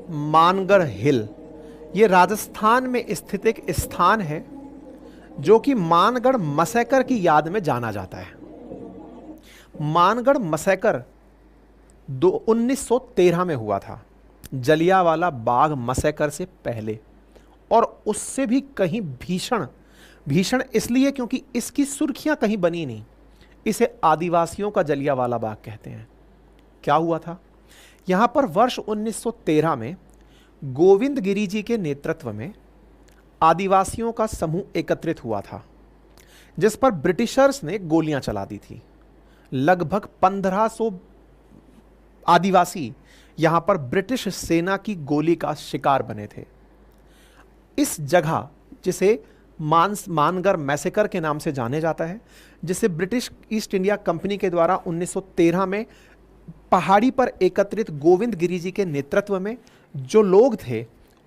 मानगढ़ हिल, ये राजस्थान में स्थित एक स्थान है जो कि मानगढ़ मसैकर की याद में जाना जाता है। मानगढ़ मसैकर 1913 में हुआ था, जलियांवाला बाग मसैकर से पहले, और उससे भी कहीं भीषण। भीषण इसलिए क्योंकि इसकी सुर्खियां कहीं बनी नहीं। इसे आदिवासियों का जलियांवाला बाग कहते हैं। क्या हुआ था यहां पर? वर्ष 1913 में गोविंद गिरी जी के नेतृत्व में आदिवासियों का समूह एकत्रित हुआ था, जिस पर ब्रिटिशर्स ने गोलियां चला दी थी। लगभग 1500 आदिवासी यहां पर ब्रिटिश सेना की गोली का शिकार बने थे। इस जगह, जिसे मानगढ़ मैसेकर के नाम से जाने जाता है, जिसे ब्रिटिश ईस्ट इंडिया कंपनी के द्वारा 1913 में पहाड़ी पर एकत्रित गोविंद गिरी जी के नेतृत्व में जो लोग थे,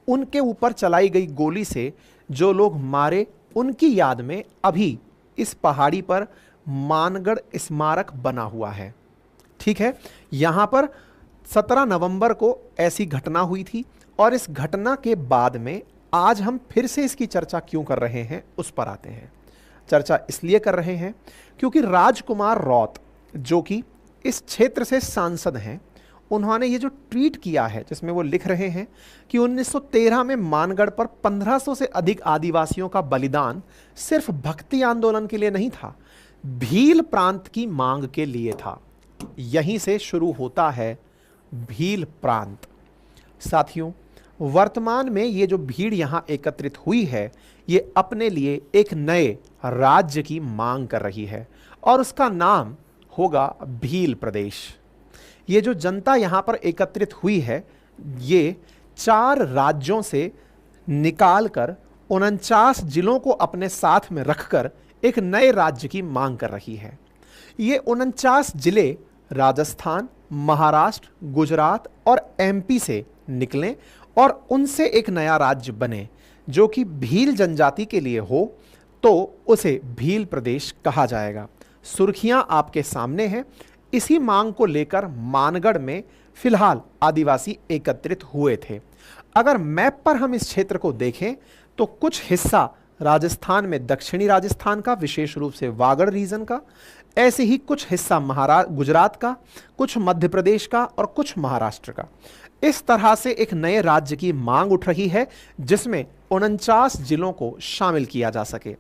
उनके ऊपर चलाई गई गोली से जो लोग मारे, उनकी याद में अभी इस पहाड़ी पर मानगढ़ स्मारक बना हुआ है। ठीक है, यहां पर 17 नवंबर को ऐसी घटना हुई थी, और इस घटना के बाद में आज हम फिर से इसकी चर्चा क्यों कर रहे हैं उस पर आते हैं। चर्चा इसलिए कर रहे हैं क्योंकि राजकुमार रौत, जो कि इस क्षेत्र से सांसद हैं, उन्होंने ये जो ट्वीट किया है जिसमें वो लिख रहे हैं कि 1913 में मानगढ़ पर 1500 से अधिक आदिवासियों का बलिदान सिर्फ भक्ति आंदोलन के लिए नहीं था, भील प्रांत की मांग के लिए था। यहीं से शुरू होता है भील प्रांत। साथियों, वर्तमान में ये जो भीड़ यहां एकत्रित हुई है, ये अपने लिए एक नए राज्य की मांग कर रही है, और उसका नाम होगा भील प्रदेश। ये जो जनता यहां पर एकत्रित हुई है, ये 4 राज्यों से निकालकर 49 जिलों को अपने साथ में रखकर एक नए राज्य की मांग कर रही है। ये 49 जिले राजस्थान, महाराष्ट्र, गुजरात और एमपी से निकलें और उनसे एक नया राज्य बने जो कि भील जनजाति के लिए हो, तो उसे भील प्रदेश कहा जाएगा। सुर्खियां आपके सामने हैं। इसी मांग को लेकर मानगढ़ में फिलहाल आदिवासी एकत्रित हुए थे। अगर मैप पर हम इस क्षेत्र को देखें तो कुछ हिस्सा राजस्थान में दक्षिणी राजस्थान का, विशेष रूप से वागड़ रीजन का, ऐसे ही कुछ हिस्सा गुजरात का, कुछ मध्य प्रदेश का और कुछ महाराष्ट्र का। इस तरह से एक नए राज्य की मांग उठ रही है जिसमें 49 जिलों को शामिल किया जा सके।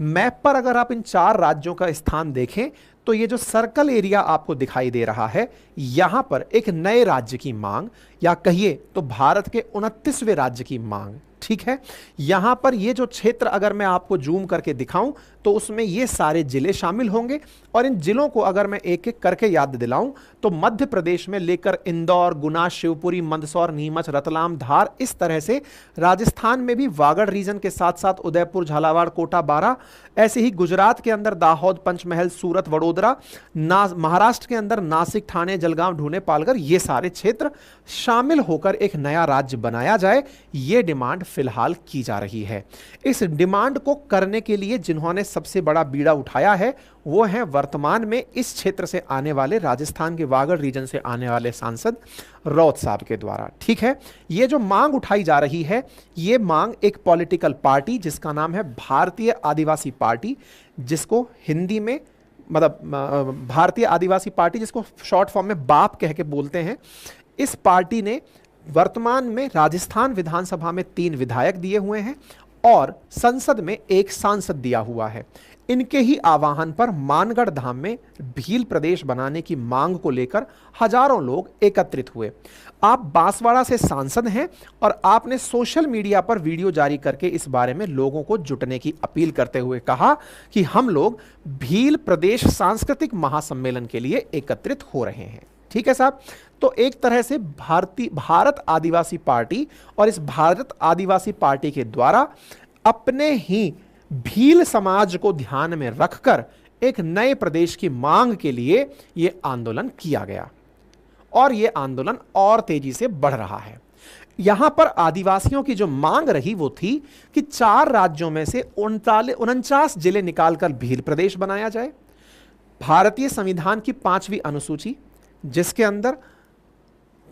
मैप पर अगर आप इन 4 राज्यों का स्थान देखें तो ये जो सर्कल एरिया आपको दिखाई दे रहा है, यहां पर एक नए राज्य की मांग, या कहिए तो भारत के 29वें राज्य की मांग। ठीक है, यहां पर ये जो क्षेत्र अगर मैं आपको जूम करके दिखाऊं तो उसमें ये सारे जिले शामिल होंगे, और इन जिलों को अगर मैं एक एक करके याद दिलाऊं तो मध्य प्रदेश में लेकर इंदौर, गुना, शिवपुरी, मंदसौर, नीमच, रतलाम, धार, इस तरह से राजस्थान में भी वागड़ रीजन के साथ साथ उदयपुर, झालावाड़, कोटा, बारां, ऐसे ही गुजरात के अंदर दाहोद, पंचमहल, सूरत, वडोदरा, महाराष्ट्र के अंदर नासिक, ठाणे, जलगांव, ढूंढे, पालघर, ये सारे क्षेत्र शामिल होकर एक नया राज्य बनाया जाए, ये डिमांड फिलहाल की जा रही है। इस डिमांड को करने के लिए जिन्होंने सबसे बड़ा बीड़ा उठाया है वो हैं वर्तमान में इस क्षेत्र से आने वाले, राजस्थान के वागड़ रीजन से आने वाले सांसद रौत साहब के द्वारा। ठीक है, ये जो मांग उठाई जा रही है, ये मांग एक पॉलिटिकल पार्टी जिसका नाम है भारतीय आदिवासी पार्टी, जिसको हिंदी में मतलब भारतीय आदिवासी पार्टी, जिसको शॉर्ट फॉर्म में बाप कह के बोलते हैं, इस पार्टी ने वर्तमान में राजस्थान विधानसभा में 3 विधायक दिए हुए हैं और संसद में 1 सांसद दिया हुआ है। इनके ही आह्वान पर मानगढ़ धाम में भील प्रदेश बनाने की मांग को लेकर हजारों लोग एकत्रित हुए। आप बांसवाड़ा से सांसद हैं और आपने सोशल मीडिया पर वीडियो जारी करके इस बारे में लोगों को जुटने की अपील करते हुए कहा कि हम लोग भील प्रदेश सांस्कृतिक महासम्मेलन के लिए एकत्रित हो रहे हैं। ठीक है साहब, तो एक तरह से भारत आदिवासी पार्टी और इस भारत आदिवासी पार्टी के द्वारा अपने ही भील समाज को ध्यान में रखकर एक नए प्रदेश की मांग के लिए यह आंदोलन किया गया, और यह आंदोलन और तेजी से बढ़ रहा है। यहां पर आदिवासियों की जो मांग रही वो थी कि 4 राज्यों में से 49 जिले निकालकर भील प्रदेश बनाया जाए। भारतीय संविधान की 5वीं अनुसूची, जिसके अंदर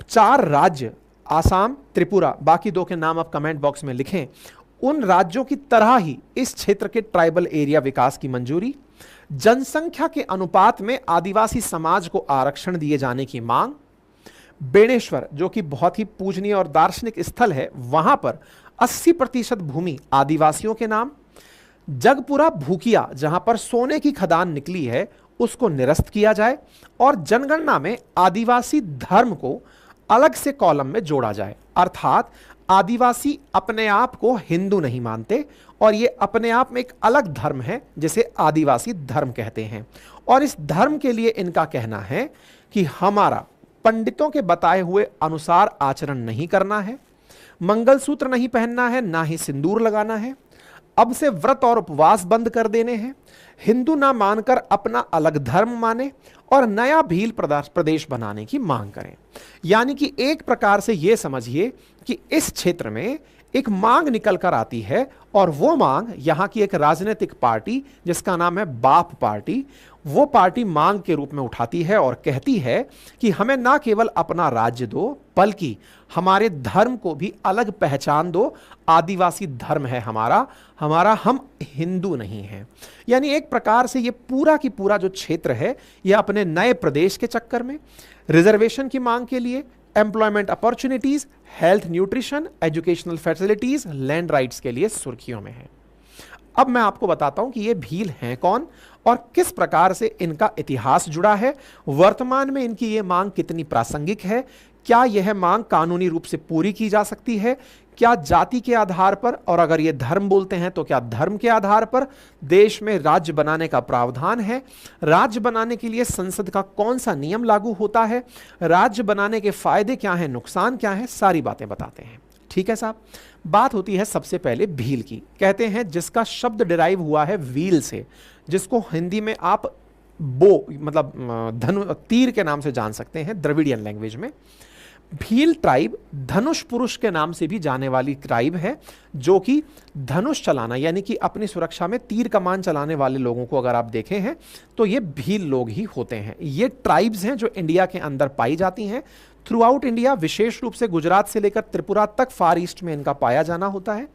4 राज्य आसाम, त्रिपुरा, बाकी दो के नाम आप कमेंट बॉक्स में लिखें, उन राज्यों की तरह ही इस क्षेत्र के ट्राइबल एरिया विकास की मंजूरी, जनसंख्या के अनुपात में आदिवासी समाज को आरक्षण दिए जाने की मांग, बेणेश्वर जो कि बहुत ही पूजनीय और दार्शनिक स्थल है, वहां पर 80% भूमि आदिवासियों के नाम, जगपुरा भूकिया जहां पर सोने की खदान निकली है उसको निरस्त किया जाए और जनगणना में आदिवासी धर्म को अलग से कॉलम में जोड़ा जाए। अर्थात आदिवासी अपने आप को हिंदू नहीं मानते और ये अपने आप में एक अलग धर्म है जिसे आदिवासी धर्म कहते हैं। और इस धर्म के लिए इनका कहना है कि हमारा पंडितों के बताए हुए अनुसार आचरण नहीं करना है, मंगलसूत्र नहीं पहनना है, ना ही सिंदूर लगाना है, अब से व्रत और उपवास बंद कर देने हैं, हिंदू ना मानकर अपना अलग धर्म माने और नया भील प्रदेश बनाने की मांग करें। यानी कि एक प्रकार से यह समझिए कि इस क्षेत्र में एक मांग निकल कर आती है और वो मांग यहां की एक राजनीतिक पार्टी जिसका नाम है बाप पार्टी, वो पार्टी मांग के रूप में उठाती है और कहती है कि हमें ना केवल अपना राज्य दो बल्कि हमारे धर्म को भी अलग पहचान दो, आदिवासी धर्म है हमारा, हम हिंदू नहीं हैं। यानी एक प्रकार से ये पूरा की पूरा जो क्षेत्र है यह अपने नए प्रदेश के चक्कर में रिजर्वेशन की मांग के लिए, employment opportunities, health, nutrition, educational facilities, land rights के लिए सुर्खियों में है। अब मैं आपको बताता हूं कि ये भील हैं कौन और किस प्रकार से इनका इतिहास जुड़ा है, वर्तमान में इनकी ये मांग कितनी प्रासंगिक है, क्या यह मांग कानूनी रूप से पूरी की जा सकती है, क्या जाति के आधार पर, और अगर ये धर्म बोलते हैं तो क्या धर्म के आधार पर देश में राज्य बनाने का प्रावधान है, राज्य बनाने के लिए संसद का कौन सा नियम लागू होता है, राज्य बनाने के फायदे क्या हैं, नुकसान क्या है, सारी बातें बताते हैं। ठीक है साहब, बात होती है सबसे पहले भील की। कहते हैं जिसका शब्द डिराइव हुआ है व्हील से, जिसको हिंदी में आप बो मतलब तीर के नाम से जान सकते हैं द्रविडियन लैंग्वेज में। भील ट्राइब धनुष पुरुष के नाम से भी जाने वाली ट्राइब है, जो कि धनुष चलाना यानी कि अपनी सुरक्षा में तीर कमान चलाने वाले लोगों को अगर आप देखें हैं तो ये भील लोग ही होते हैं। ये ट्राइब्स हैं जो इंडिया के अंदर पाई जाती हैं थ्रू आउट इंडिया, विशेष रूप से गुजरात से लेकर त्रिपुरा तक फार ईस्ट में इनका पाया जाना होता है।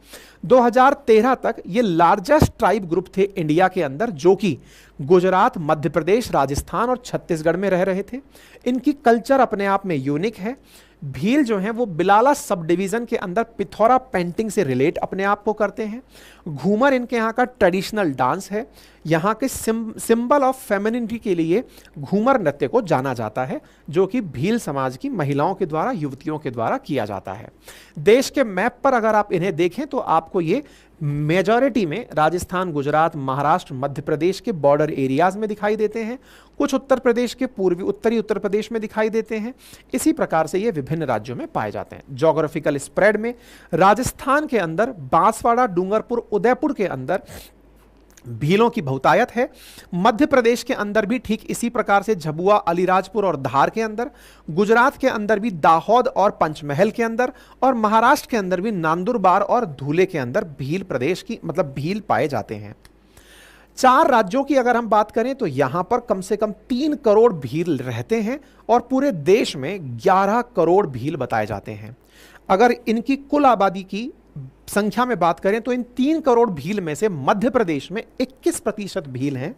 2013 तक ये लार्जेस्ट ट्राइब ग्रुप थे इंडिया के अंदर, जो कि गुजरात, मध्य प्रदेश, राजस्थान और छत्तीसगढ़ में रह रहे थे। इनकी कल्चर अपने आप में यूनिक है। भील जो हैं वो बिलाला सब डिवीजन के अंदर पिथौरा पेंटिंग से रिलेट अपने आप को करते हैं। घूमर इनके यहाँ का ट्रेडिशनल डांस है। यहाँ के सिंबल ऑफ फेमिनिटी के लिए घूमर नृत्य को जाना जाता है, जो कि भील समाज की महिलाओं के द्वारा, युवतियों के द्वारा किया जाता है। देश के मैप पर अगर आप इन्हें देखें तो आपको ये मेजॉरिटी में राजस्थान, गुजरात, महाराष्ट्र, मध्य प्रदेश के बॉर्डर एरियाज में दिखाई देते हैं, कुछ उत्तर प्रदेश के उत्तरी उत्तर प्रदेश में दिखाई देते हैं। इसी प्रकार से ये विभिन्न राज्यों में पाए जाते हैं। ज्योग्राफिकल स्प्रेड में राजस्थान के अंदर बांसवाड़ा, डूंगरपुर, उदयपुर के अंदर भीलों की बहुतायत है। मध्य प्रदेश के अंदर भी ठीक इसी प्रकार से झबुआ, अलीराजपुर और धार के अंदर, गुजरात के अंदर भी दाहोद और पंचमहल के अंदर, और महाराष्ट्र के अंदर भी नांदुरबार और धुले के अंदर भील प्रदेश की भील पाए जाते हैं। 4 राज्यों की अगर हम बात करें तो यहां पर कम से कम 3 करोड़ भील रहते हैं और पूरे देश में 11 करोड़ भील बताए जाते हैं। अगर इनकी कुल आबादी की संख्या में बात करें तो इन 3 करोड़ भील में से मध्य प्रदेश में 21% भील हैं,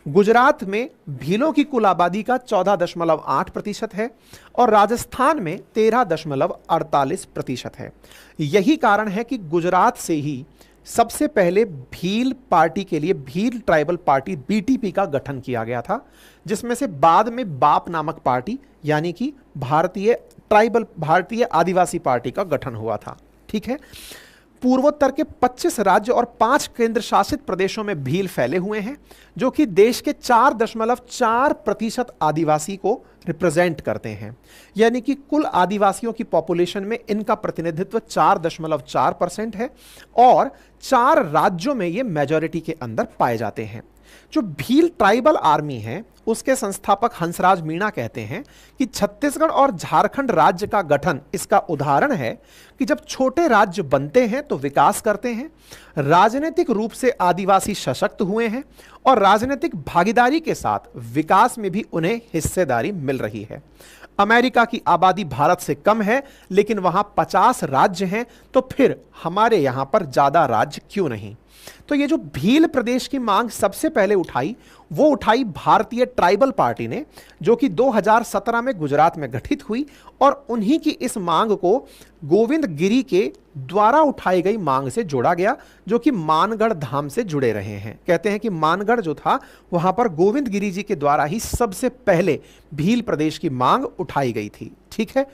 गुजरात में भीलों की कुल आबादी का 14.8% है और राजस्थान में 13.48% है। यही कारण है कि गुजरात से ही सबसे पहले भील पार्टी के लिए भील ट्राइबल पार्टी बीटीपी का गठन किया गया था, जिसमें से बाद में बाप नामक पार्टी यानी कि भारतीय आदिवासी पार्टी का गठन हुआ था। ठीक है, पूर्वोत्तर के 25 राज्य और 5 केंद्र शासित प्रदेशों में भील फैले हुए हैं, जो कि देश के 4.4% आदिवासी को रिप्रेजेंट करते हैं। यानी कि कुल आदिवासियों की पॉपुलेशन में इनका प्रतिनिधित्व 4.4% है और 4 राज्यों में ये मेजॉरिटी के अंदर पाए जाते हैं। जो भील ट्राइबल आर्मी है उसके संस्थापक हंसराज मीणा कहते हैं कि छत्तीसगढ़ और झारखंड राज्य का गठन इसका उदाहरण है कि जब छोटे राज्य बनते हैं तो विकास करते हैं, राजनीतिक रूप से आदिवासी सशक्त हुए हैं और राजनीतिक भागीदारी के साथ विकास में भी उन्हें हिस्सेदारी मिल रही है। अमेरिका की आबादी भारत से कम है लेकिन वहां 50 राज्य हैं, तो फिर हमारे यहां पर ज्यादा राज्य क्यों नहीं? तो ये जो भील प्रदेश की मांग सबसे पहले उठाई, वो उठाई भारतीय ट्राइबल पार्टी ने, जो कि 2017 में गुजरात में गठित हुई, और उन्हीं की इस मांग को गोविंद गिरी के द्वारा उठाई गई मांग से जोड़ा गया, जो कि मानगढ़ धाम से जुड़े रहे हैं। कहते हैं कि मानगढ़ जो था वहां पर गोविंद गिरी जी के द्वारा ही सबसे पहले भील प्रदेश की मांग उठाई गई थी। ठीक है।